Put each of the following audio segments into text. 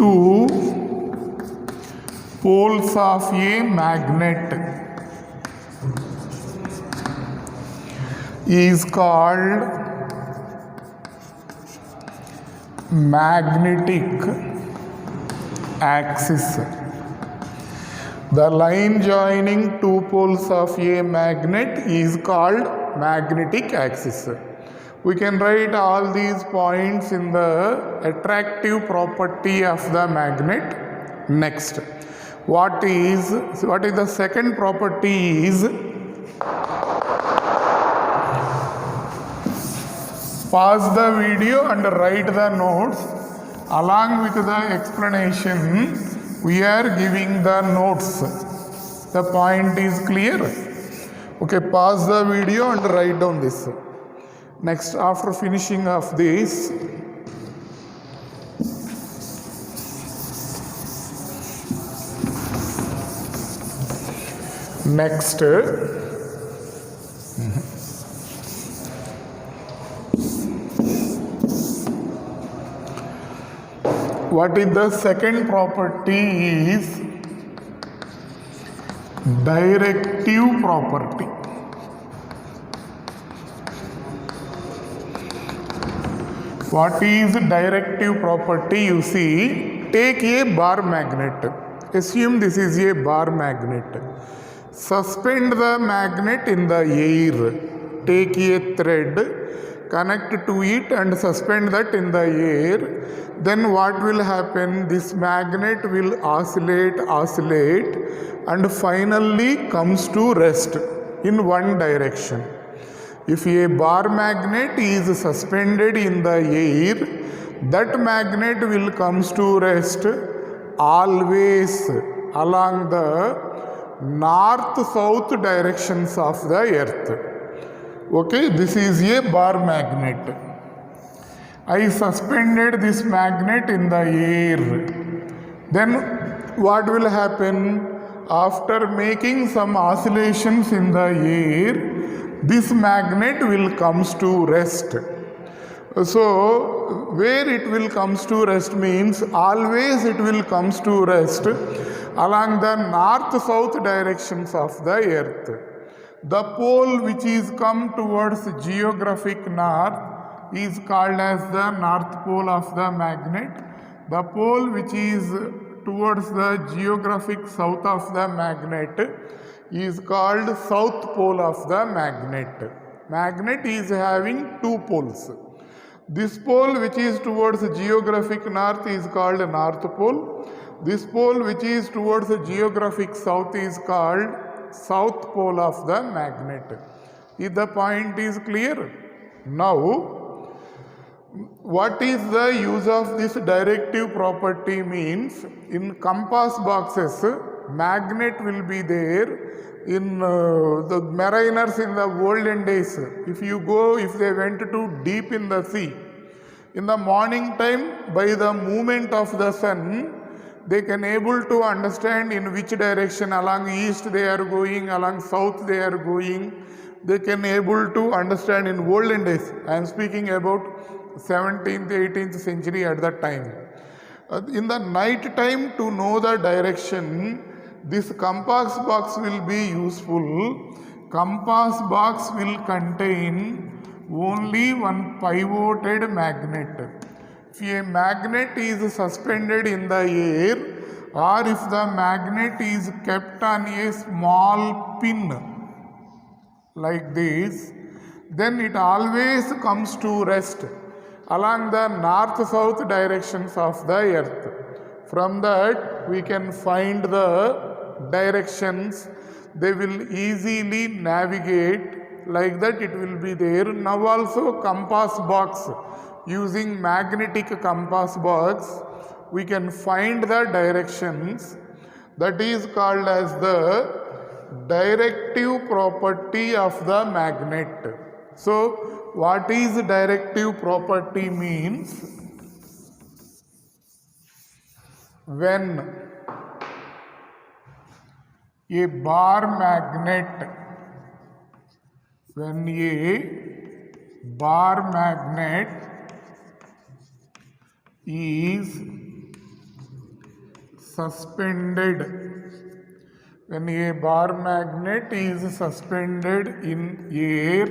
two poles of a magnet is called magnetic axis. The line joining two poles of a magnet is called magnetic axis. We can write all these points in the attractive property of the magnet. Next, what is the second property is pause the video and write the notes. Along with the explanation, we are giving the notes. The point is clear? Okay, pause the video and write down this. Next, after finishing of this, next, what is the second property is directive property. What is directive property? You see, take a bar magnet. Assume this is a bar magnet. Suspend the magnet in the air. Take a thread, connect to it and suspend that in the air. Then what will happen? This magnet will oscillate and finally comes to rest in one direction. If a bar magnet is suspended in the air, that magnet will comes to rest always along the north-south directions of the earth. Okay, this is a bar magnet. I suspended this magnet in the air. Then what will happen? After making some oscillations in the air, this magnet will comes to rest. So, where it will comes to rest means always it will comes to rest along the north-south directions of the earth. The pole which is come towards geographic north is called as the north pole of the magnet. The pole which is towards the geographic south of the magnet is called south pole of the magnet. Magnet is having two poles. This pole which is towards geographic north is called north pole. This pole which is towards geographic south is called south pole of the magnet. If the point is clear? Now, what is the use of this directive property means in compass boxes, magnet will be there. In the mariners in the olden days, if they went to deep in the sea, in the morning time, by the movement of the sun, they can able to understand in which direction, along east they are going, along south they are going. They can able to understand in olden days. I am speaking about 17th, 18th century at that time. In the night time, to know the direction, this compass box will be useful. Compass box will contain only one pivoted magnet. If a magnet is suspended in the air, or if the magnet is kept on a small pin like this, then it always comes to rest along the north-south directions of the earth. From that, we can find the directions. They will easily navigate, like that it will be there. Now also compass box, using magnetic compass box, we can find the directions. That is called as the directive property of the magnet. So, what is directive property means? When a bar magnet is suspended. When a bar magnet is suspended in air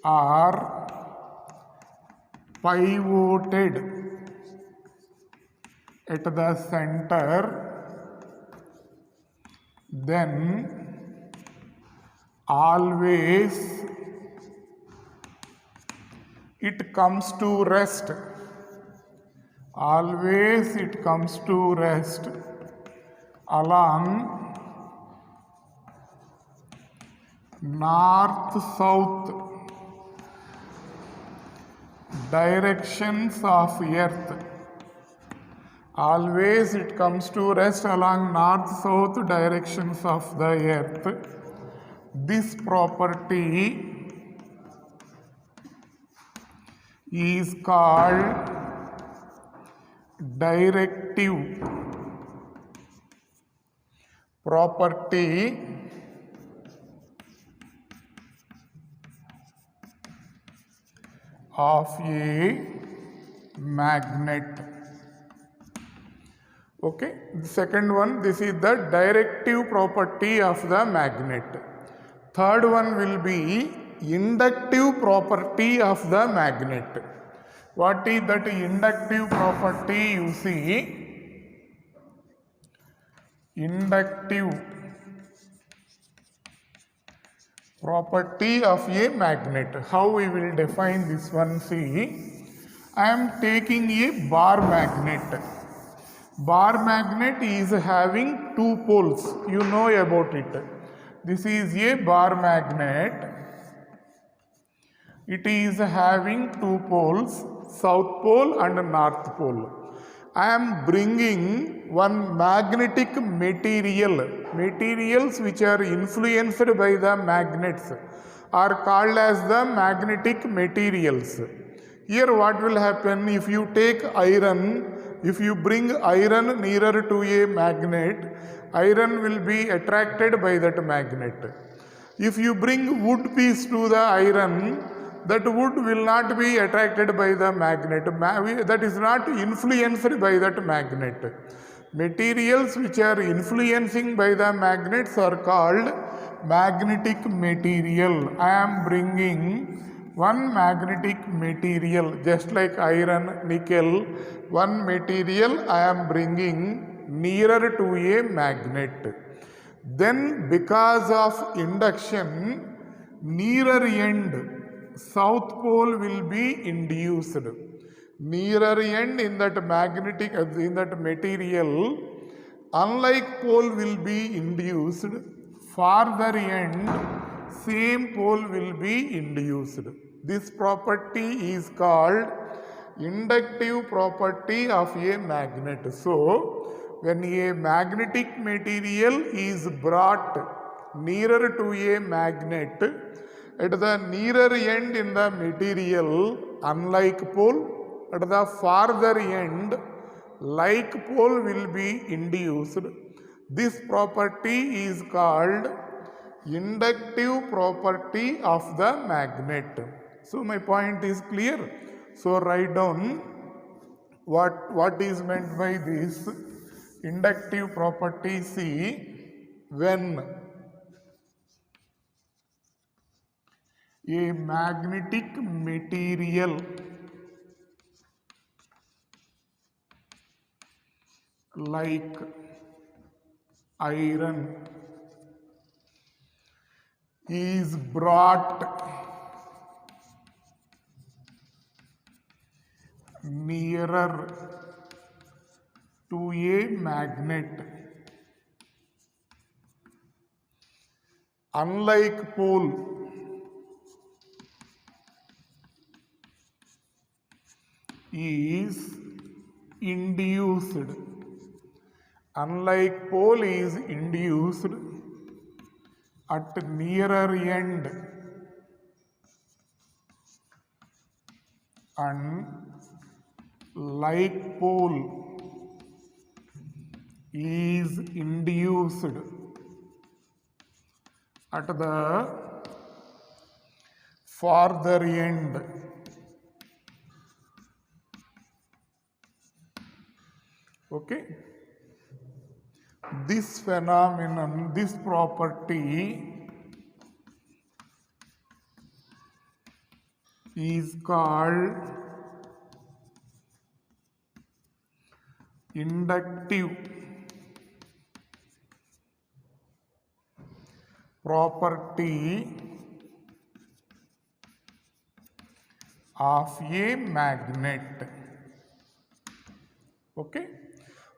or pivoted at the center, then always it comes to rest. Always it comes to rest along north-south directions of earth. Always it comes to rest along north-south directions of the earth. This property is called directive property of a magnet. Okay, the second one, this is the directive property of the magnet. Third one will be inductive property of the magnet. What is that inductive property? You see, inductive property of a magnet. How we will define this one? See, I am taking a bar magnet. Bar magnet is having two poles. You know about it. This is a bar magnet. It is having two poles, south pole and north pole. I am bringing one magnetic material. Materials which are influenced by the magnets are called as the magnetic materials. Here what will happen if you take iron, if you bring iron nearer to a magnet, iron will be attracted by that magnet. If you bring wood piece to the iron, that wood will not be attracted by the magnet. That is not influenced by that magnet. Materials which are influencing by the magnets are called magnetic material. I am bringing one magnetic material, just like iron, nickel, one material I am bringing nearer to a magnet. Then because of induction, nearer end, south pole will be induced. Nearer end in that magnetic, in that material, unlike pole will be induced. Farther end, same pole will be induced. This property is called inductive property of a magnet. So, when a magnetic material is brought nearer to a magnet, at the nearer end in the material, unlike pole, at the farther end, like pole will be induced. This property is called inductive property of the magnet. So my point is clear. So write down what is meant by this inductive property. See, when a magnetic material like iron is brought nearer to a magnet, unlike pole, is induced. Unlike pole is induced at nearer end and like pole is induced at the farther end. Okay. This phenomenon, this property is called inductive property of a magnet. Okay,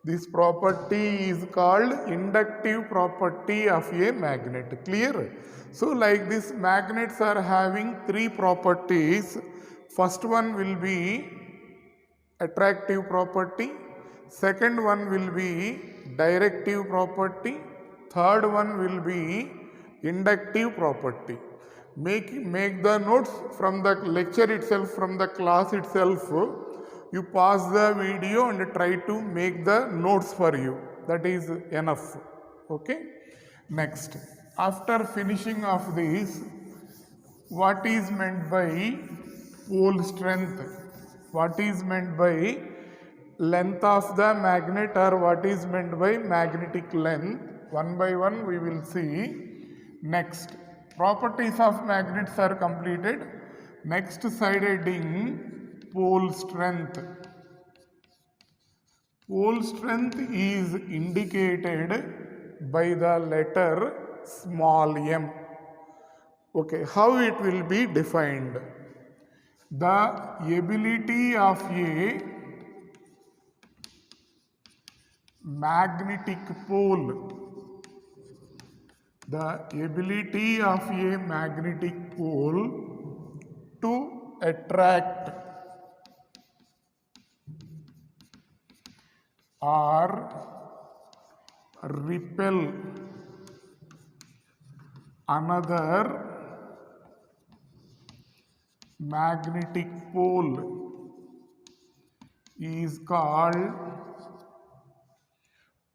this property is called inductive property of a magnet. Clear? So like this, magnets are having three properties. First one will be attractive property, second one will be directive property, third one will be inductive property. Make the notes from the lecture itself, from the class itself. You pause the video and try to make the notes for you. That is enough. Okay. Next, after finishing of this, what is meant by pole strength? What is meant by length of the magnet, or what is meant by magnetic length? One by one we will see. Next, properties of magnets are completed. Next side heading, pole strength. Pole strength is indicated by the letter small m. Okay, how it will be defined? The ability of a magnetic pole, the ability of a magnetic pole to attract or repel another magnetic pole is called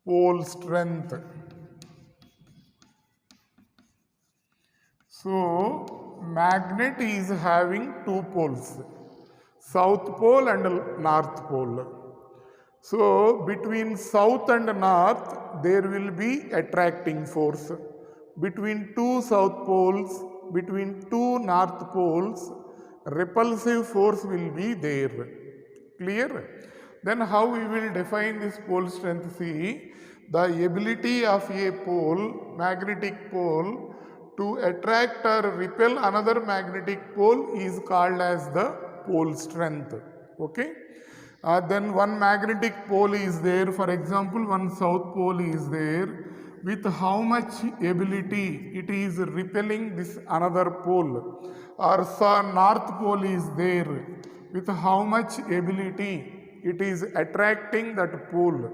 pole strength. So, magnet is having two poles, south pole and north pole. So, between south and north there will be attracting force. Between two south poles, between two north poles, repulsive force will be there. Clear? Then how we will define this pole strength? See, the ability of a pole, magnetic pole, to attract or repel another magnetic pole is called as the pole strength. Okay? Then one magnetic pole is there, for example, one south pole is there. With how much ability it is repelling this another pole, or north pole is there, with how much ability it is attracting that pole,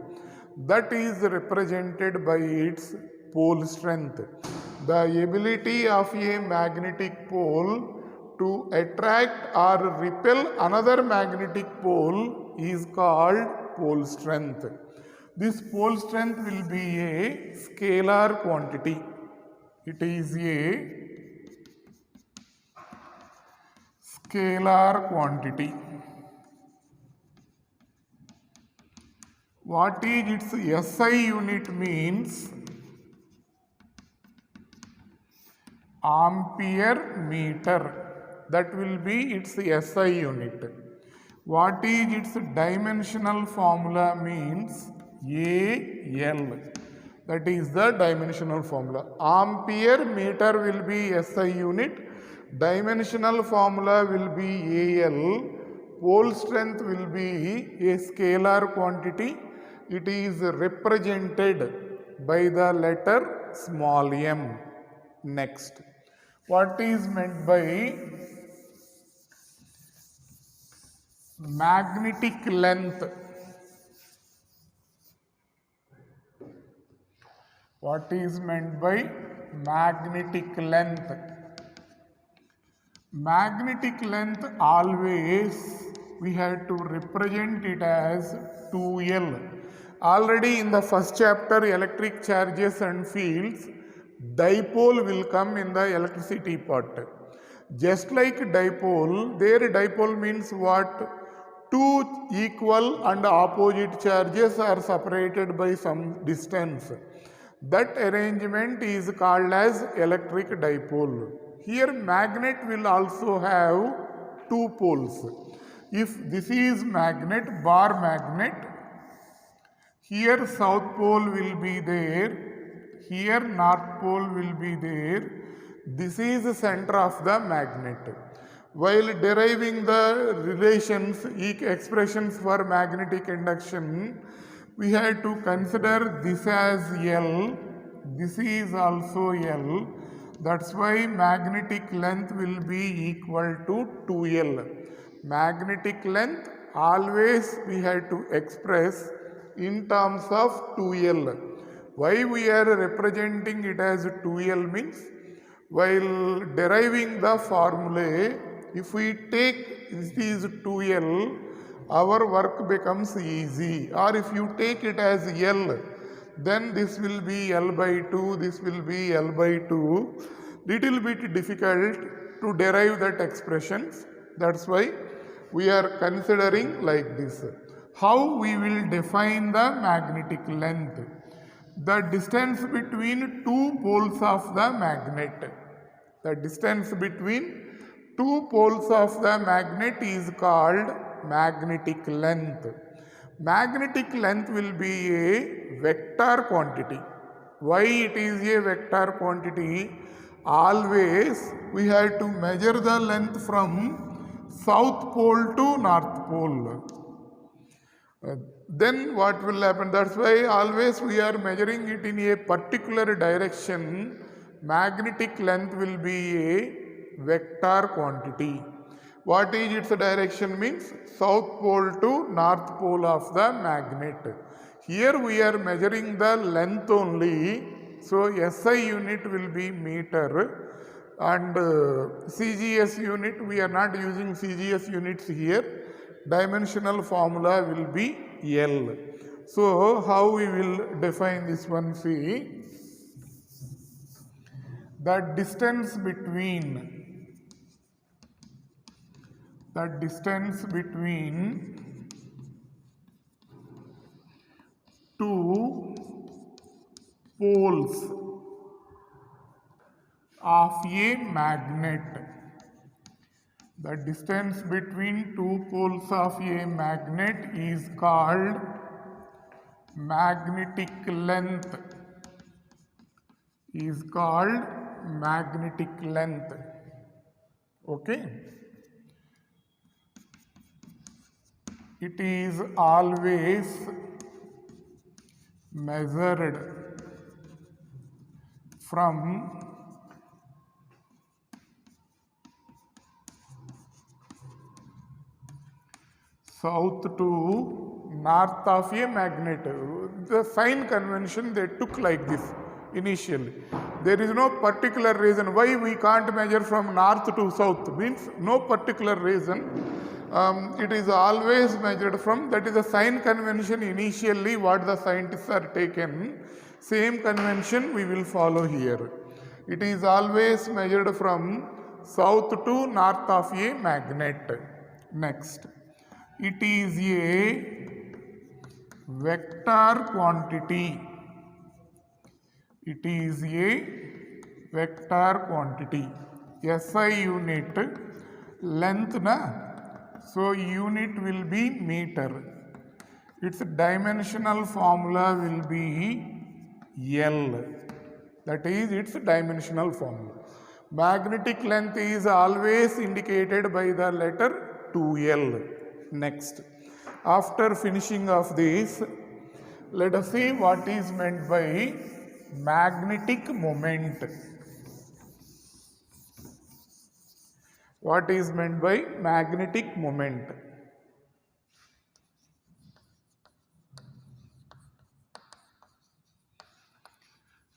that is represented by its pole strength. The ability of a magnetic pole to attract or repel another magnetic pole is called pole strength. This pole strength will be a scalar quantity. It is a scalar quantity. What is its SI unit means? Ampere meter. That will be its SI unit. What is its dimensional formula means? AL. That is the dimensional formula. Ampere meter will be SI unit. Dimensional formula will be AL. Pole strength will be a scalar quantity. It is represented by the letter small m. Next, what is meant by magnetic length? What is meant by magnetic length? Magnetic length always we have to represent it as 2L. Already in the first chapter, electric charges and fields, dipole will come in the electricity part. Just like dipole, there dipole means what? two equal and opposite charges are separated by some distance. That arrangement is called as electric dipole. Here magnet will also have two poles. If this is magnet, bar magnet, here south pole will be there, here north pole will be there. This is the center of the magnet. While deriving the relations, expressions for magnetic induction, we have to consider this as L, this is also L. That's why magnetic length will be equal to 2L. Magnetic length always we have to express in terms of 2L. Why we are representing it as 2L means, while deriving the formulae, if we take these 2L, our work becomes easy. Or if you take it as L, then this will be L by 2, this will be L by 2. Little bit difficult to derive that expressions. That's why we are considering like this. How we will define the magnetic length? The distance between two poles of the magnet. The distance between two poles of the magnet is called magnetic length. Magnetic length will be a vector quantity. Why it is a vector quantity? Always we have to measure the length from south pole to north pole. Then what will happen? That's why always we are measuring it in a particular direction. Magnetic length will be a vector quantity. What is its direction means? South pole to north pole of the magnet. Here we are measuring the length only. So SI unit will be meter and CGS unit, we are not using CGS units here. Dimensional formula will be L. So how we will define this one? See, the distance between two poles of a magnet. The distance between two poles of a magnet is called magnetic length. Okay. It is always measured from south to north of a magnet. The sign convention they took like this initially. There is no particular reason why we can't measure from north to south, means no particular reason. It is always measured from, that is the sign convention initially what the scientists are taken. Same convention we will follow here. It is always measured from south to north of a magnet. Next, it is a vector quantity. It is a vector quantity. SI unit, length na, so unit will be meter. Its dimensional formula will be L. That is its dimensional formula. Magnetic length is always indicated by the letter 2L. Next, after finishing of this, let us see what is meant by magnetic moment. What is meant by magnetic moment?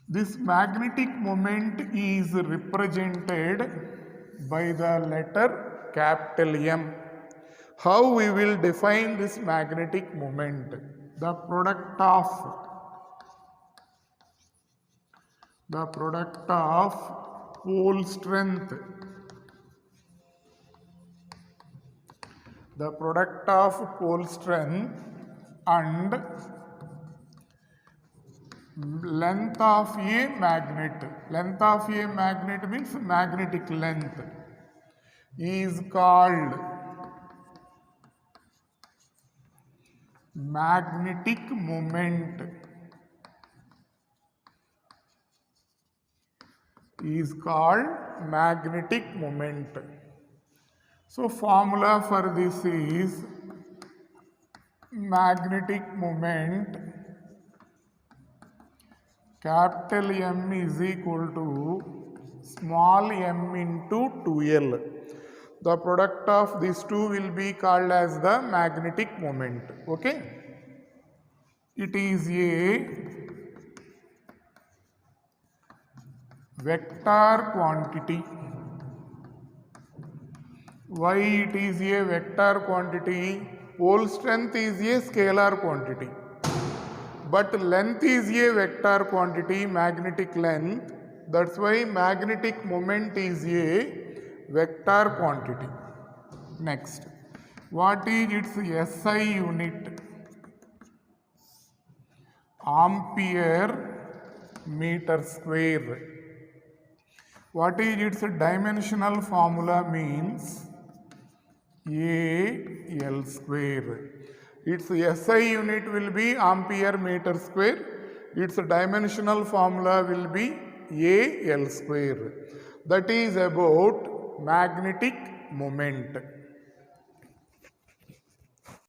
This magnetic moment is represented by the letter capital M. How we will define this magnetic moment? The product of pole strength The product of pole strength and length of a magnet. Length of a magnet means magnetic length is called magnetic moment. Is called magnetic moment. So formula for this is magnetic moment capital M is equal to small m into 2L. The product of these two will be called as the magnetic moment. Okay. It is a vector quantity. Why it is a vector quantity? Pole strength is a scalar quantity, but length is a vector quantity, magnetic length. That's why magnetic moment is a vector quantity. Next, what is its SI unit? Ampere meter square. What is its dimensional formula? Means AL square. Its SI unit will be ampere meter square. Its dimensional formula will be AL square. That is about magnetic moment.